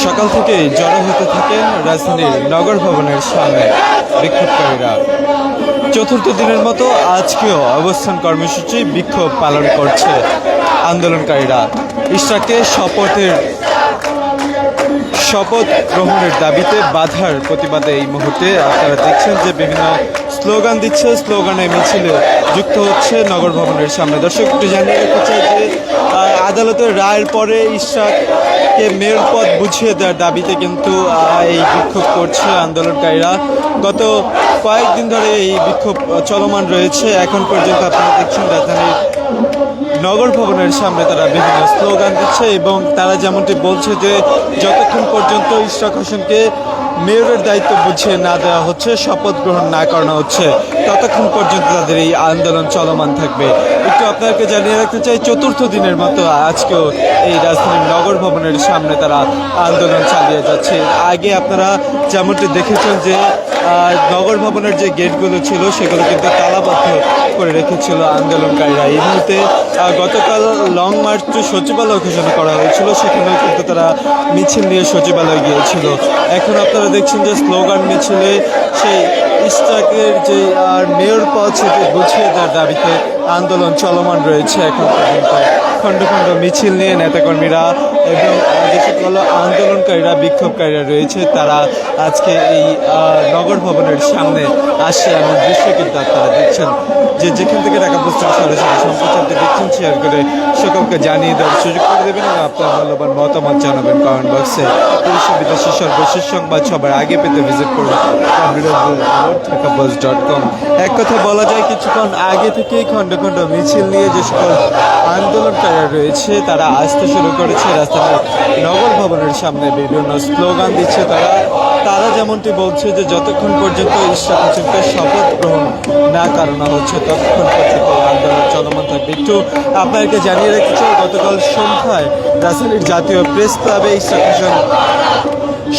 সকাল থেকে জড়ো হতে থাকেন রাজধানীর নগর ভবনের সামনে বিক্ষোভকারীরা। চতুর্থ দিনের মতো আজকেও অবস্থান কর্মসূচি বিক্ষোভ পালন করছে আন্দোলনকারীরা। ইশরাককে শপথ গ্রহণের দাবিতে বাধার প্রতিবাদে এই মুহূর্তে আপনারা দেখছেন যে বিভিন্ন স্লোগান দিচ্ছে, স্লোগানে মিছিলে যুক্ত হচ্ছে নগর ভবনের সামনে। দর্শক একটু জানিয়ে রাখতে চাই যে আদালতের রায়ের পরে ইশরাককে মেয়র পদ বুঝিয়ে দেওয়ার দাবিতে কিন্তু এই বিক্ষোভ করছে আন্দোলনকারীরা। গত কয়েকদিন ধরে এই বিক্ষোভ চলমান রয়েছে। এখন পর্যন্ত আপনারা দেখছেন রাজধানীর নগর ভবনের সামনে তারা বিভিন্ন স্লোগান দিচ্ছে এবং তারা যেমনটি বলছে যে যতক্ষণ পর্যন্ত ইশরাক হোসেনকে মেয়রের দায়িত্ব বুঝিয়ে না দেওয়া হচ্ছে, শপথ গ্রহণ না করানো হচ্ছে, ততক্ষণ পর্যন্ত তাদের এই আন্দোলন চলমান থাকবে। একটু আপনাকে জানিয়ে রাখতে চাই, চতুর্থ দিনের মতো আজকেও এই রাজধানীর নগর ভবনের সামনে তারা আন্দোলন চালিয়ে যাচ্ছে। আগে আপনারা যেমনটি দেখেছেন যে নগর ভবনের যে গেটগুলো ছিল সেগুলো কিন্তু তালাবদ্ধ করে রেখেছিল আন্দোলনকারীরা। এই মুহূর্তে গতকাল লং মার্চ টু সচিবালয় ঘোষণা করা হয়েছিল, সেখানেও কিন্তু তারা মিছিল নিয়ে সচিবালয় গিয়েছিল। এখন আপনারা দেখছেন যে স্লোগান মিছিলে সেই ইশরাকের যে মেয়র পদ সেটি বুঝিয়ে দেওয়ার দাবিতে আন্দোলন চলমান রয়েছে। এখন পর্যন্ত খণ্ড খণ্ড মিছিল নিয়ে নেতাকর্মীরা এবং যে সকল আন্দোলনকারীরা, বিক্ষোভকারীরা রয়েছে তারা আজকে এই নগর ভবনের সামনে আসছে। এমন দৃশ্য কিন্তু আপনারা দেখছেন যে যেখান থেকে ঢাকা পোস্ট সরাসরি সম্প্রচারটি দেখছেন, শেয়ার করে সকলকে জানিয়ে দেওয়ার সুযোগ করে দেবেন এবং আপনার মূল্যবান মতামত জানাবেন কমেন্ট বক্সে। দেশে বিদেশে সর্বশেষ সংবাদ সবার আগে পেতে ভিজিট করুন ঢাকাপোস্ট.com। এক কথা বলা যায়, কিছুক্ষণ আগে থেকেই খণ্ড খণ্ড মিছিল নিয়ে যে সকল আন্দোলনকারীরা রয়েছে তারা আসতে শুরু করেছে রাজধানীর নগর ভবনের সামনে। বিভিন্ন স্লোগান দিচ্ছে তারা যেমনটি বলছে যে যতক্ষণ পর্যন্ত ইশরাক হোসেনকে শপথ গ্রহণ না করানো হচ্ছে ততক্ষণ পর্যন্ত আন্দোলন চলমান থাকবে। একটু আপনাদেরকে জানিয়ে রাখতে চাই, গতকাল সন্ধ্যায় রাজধানীর জাতীয় প্রেস ক্লাবে ইশরাক হোসেন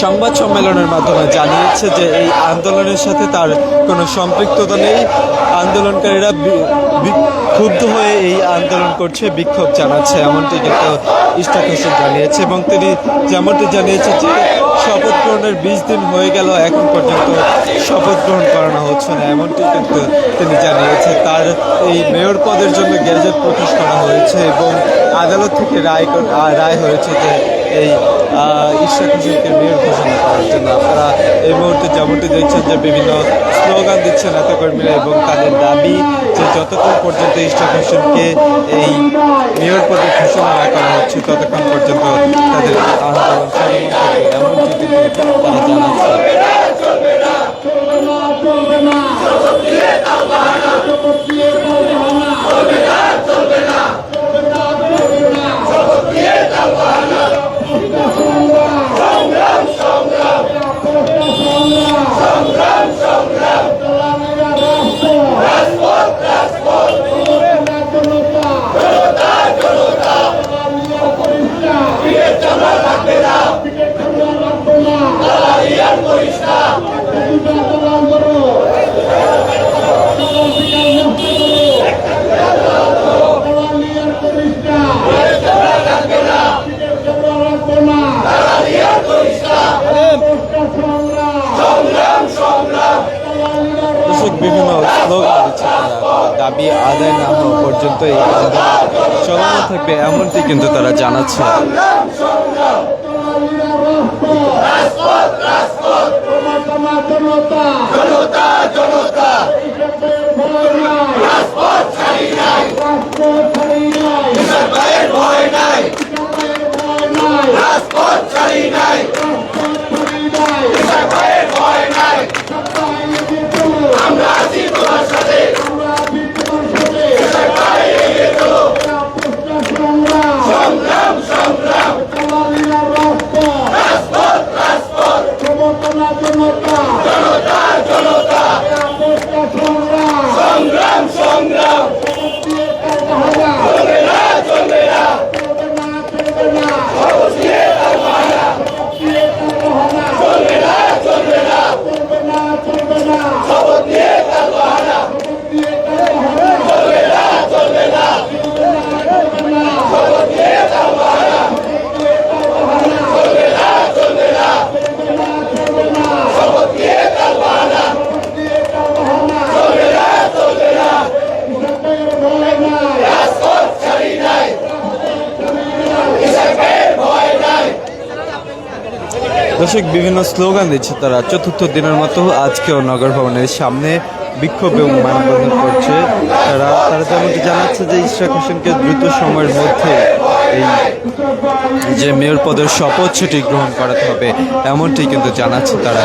সংবাদ সম্মেলনের মাধ্যমে জানিয়েছে যে এই আন্দোলনের সাথে তার কোনো সম্পৃক্ততা নেই। আন্দোলনকারীরা ক্ষুব্ধ হয়ে এই আন্দোলন করছে, বিক্ষোভ জানাচ্ছে, এমনটি কিন্তু ইশরাক হোসেন জানিয়েছে। এবং তিনি যেমনটি জানিয়েছে যে শপথ গ্রহণের 20 দিন হয়ে গেল, এখন পর্যন্ত শপথ গ্রহণ করানো হচ্ছে না, এমনটি কিন্তু তিনি জানিয়েছে। তার এই মেয়র পদের জন্য গ্যাজেট প্রকাশ করা হয়েছে এবং আদালত থেকে রায় হয়েছে যে এই ইশরাক হোসেনকে মেয়র ঘোষণা করার জন্য। আপনারা এই মুহূর্তে যেমনটি দেখছেন যে বিভিন্ন স্লোগান দিচ্ছেন নেতাকর্মীরা এবং তাদের দাবি যে যতক্ষণ পর্যন্ত ইশরাক হোসেনকে এই মেয়র পদে ঘোষণা না করা হচ্ছে ততক্ষণ পর্যন্ত তাদের আন্দোলন চলমান থাকবে, এমনটি কিন্তু তারা জানাচ্ছে। বিভিন্ন স্লোগান দিচ্ছে তারা, দাবি আদায় না হওয়া পর্যন্ত এই আন্দোলন চলমান থাকবে, এমনটি কিন্তু তারা জানাচ্ছে। জনতা দর্শক বিভিন্ন স্লোগান দিচ্ছে তারা। চতুর্থ দিনের মতো আজকেও নগর ভবনের সামনে বিক্ষোভ এবং মানববন্ধন করছে তারা। যেমনটি জানাচ্ছে যে ইশরাক হোসেনকে দ্রুত সময়ের মধ্যে এই যে মেয়র পদের শপথ সেটি গ্রহণ করাতে হবে, এমনটি কিন্তু জানাচ্ছে তারা।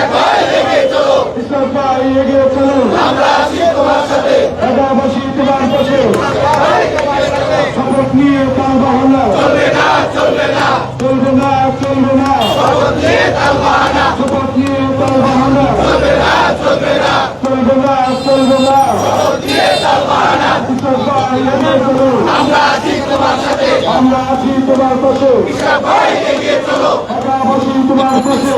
আমরা আছি তোমার পাশে, তোমার পাশে।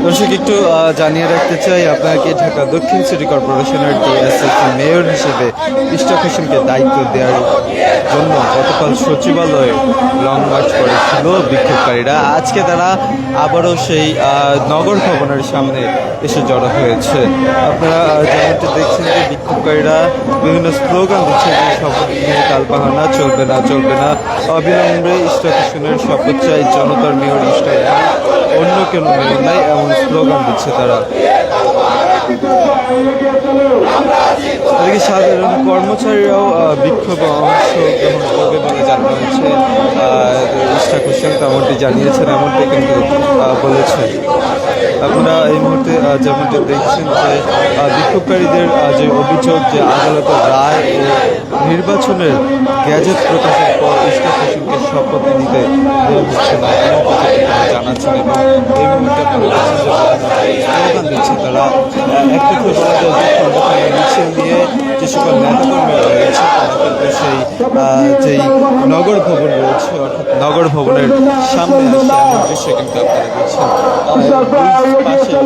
দর্শক একটু জানিয়ে রাখতে চাই আপনাকে, ঢাকা দক্ষিণ সিটি কর্পোরেশনের ডিএসসি মেয়র হিসেবে ইশরাক হোসেনকে দায়িত্ব দেওয়ার জন্য গতকাল সচিবালয়ে লং মার্চ করেছিল বিক্ষোভকারীরা। আজকে তারা আবারও সেই নগর ভবনের সামনে এসে জড়ো হয়েছে। আপনারা যেমনটি দেখছেন যে বিক্ষোভকারীরা বিভিন্ন স্লোগান দিচ্ছে যে শপথ নিয়ে তালবাহানা চলবে না, চলবে না, অবিলম্বে ইশরাক হোসেনের শপথ চাই, জনতার মেয়র ইশরাক, অন্য কেন মেয়র নাই, এমন স্লোগান দিচ্ছে তারা। এদিকে সাধারণ কর্মচারীরাও বিক্ষোভে অংশগ্রহণ করবে বলে জানানো হয়েছে। ইশরাক হোসেন তেমনটি জানিয়েছেন, এমনটি কিন্তু বলেছেন। আপনারা এই মুহূর্তে যেমনটি দেখছেন যে বিক্ষোভকারীদের যে অভিযোগ যে আদালতের রায় ও নির্বাচনের গ্যাজেট প্রকাশের পর ইশরাক হোসেনকে শপথ নিতে দেওয়া হচ্ছে না, জানাচ্ছেন। এবং এই মুহূর্তে আপনারা স্লোগান দিচ্ছে তারা। একটা বলা যায় যে খণ্ডকালীন মিছিল নিয়ে যে সকল নেতাকর্মীরা রয়েছে তারা কিন্তু সেই যেই নগর ভবন রয়েছে অর্থাৎ নগর ভবনের সামনে আসে, এমন দৃশ্য কিন্তু আপনারা দেখছেন। পাশে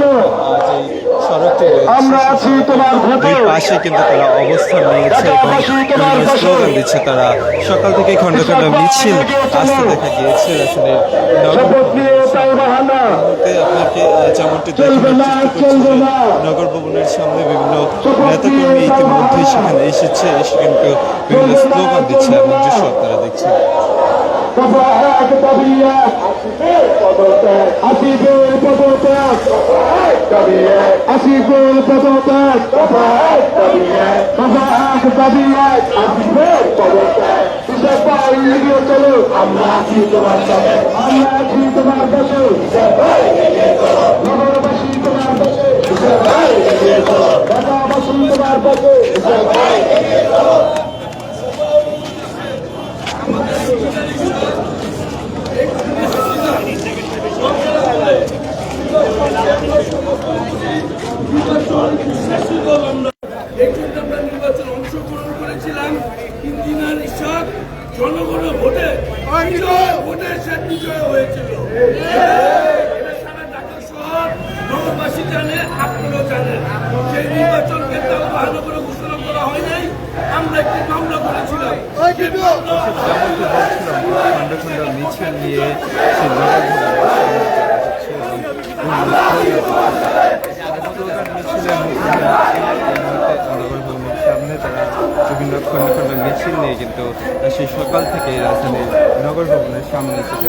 যেই সড়কটি রয়েছে দুই পাশে কিন্তু তারা অবস্থান নিয়েছে এবং বিভিন্ন স্লোগান দিচ্ছে তারা। সকাল থেকে খণ্ড খণ্ড মিছিল আসতে দেখা গিয়েছে আসলে আপনাকে যেমনটি দেখানোর চেষ্টা করছি যে নগর ভবনের সামনে বিভিন্ন নেতাকর্মী ইতিমধ্যেই সেখানে এসেছে, এসে কিন্তু বিভিন্ন স্লোগান দিচ্ছে, এমন দৃশ্য আপনারা দেখছেন। আমরা আছি তোমার সাথে, আমরা আছি তোমার পাশে, নগরবাসী তোমার পাশে, ঢাকাবাসী তোমার পাশে। নির্বাচন অংশগ্রহণ করেছিলাম, ইঞ্জিনিয়ার ইশরাক জনগণের ভোটে সে বিজয় হয়েছিল। এটা সারা ঢাকা শহর নগরবাসী জানে, আপনারাও জানেন। সেই নির্বাচনকে তালবাহানা করে ঘোষণা করা হয় নাই। আমরা একটি মামলা করেছিলাম। খণ্ড খণ্ড মিছিল নিয়ে সেই সামনে তারা বিভিন্ন খণ্ড খণ্ড মিছিল নিয়ে কিন্তু সেই সকাল থেকে রাজধানীর নগর ভবনের সামনে এসেছে।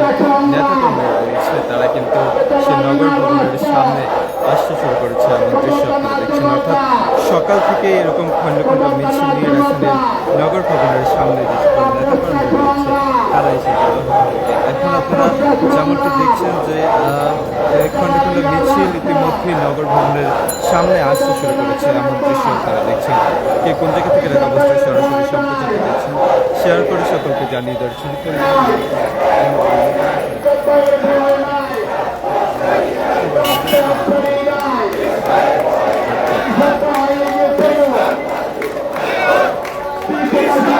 নেতাকর্মীরা রয়েছে তারা কিন্তু সেই নগর ভবনের সামনে আসতে শুরু করেছে এমন দৃশ্য আপনারা দেখছেন। অর্থাৎ সকাল থেকে এরকম খণ্ড খণ্ড মিছিল নিয়ে রাখছেন নগর ভবনের সামনে যে সকল নেতাকর্মী রয়েছে তারা এসে জড়ো হতে। এখন আপনারা যেমনটি দেখছেন যে খণ্ড খণ্ড মিছিল ইতিমধ্যে নগর ভবনের সামনে আসতে শুরু করেছে এমন দৃশ্য আপনারা দেখছেন। কে কোন জায়গা থেকে রাখা অবস্থায় সরাসরি সম্প্রচার দেখছেন শেয়ার করে সকলকে জানিয়ে দর্শন করে Thank you.